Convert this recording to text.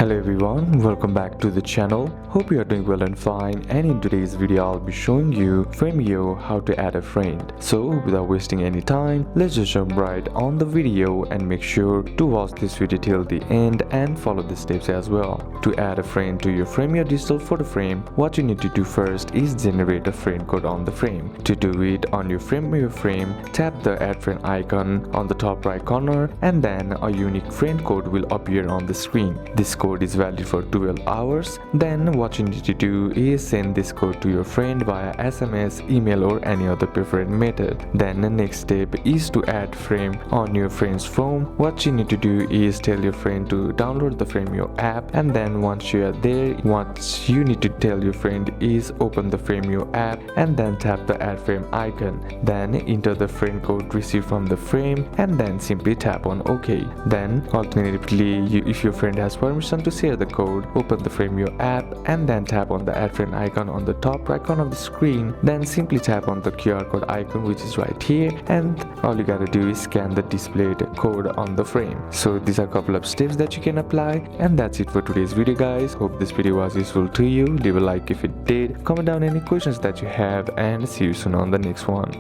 Hello everyone, welcome back to the channel. Hope you are doing well and fine, and in today's video I'll be showing you Frameo how to add a friend. So without wasting any time, let's just jump right on the video and make sure to watch this video till the end and follow the steps as well. To add a friend to your Frameo digital photo frame, what you need to do first is generate a friend code on the frame. To do it, on your Frameo frame, tap the add friend icon on the top right corner and then a unique friend code will appear on the screen. This code is valid for 12 hours. Then what you need to do is send this code to your friend via SMS, email or any other preferred method. Then the next step is to add frame on your friend's phone. What you need to do is tell your friend to download the Frameo app, and then once you are there, what you need to tell your friend is open the Frameo app and then tap the add frame icon. Then enter the friend code received from the frame and then simply tap on OK. Then alternatively, if your friend has permission to share the code, open the Frameo app and then tap on the add friend icon on the top right corner of the screen. Then simply tap on the QR code icon which is right here, and all you gotta do is scan the displayed code on the frame. So these are a couple of steps that you can apply, and that's it for today's video guys. Hope this video was useful to you. Leave a like if it did, comment down any questions that you have, and see you soon on the next one.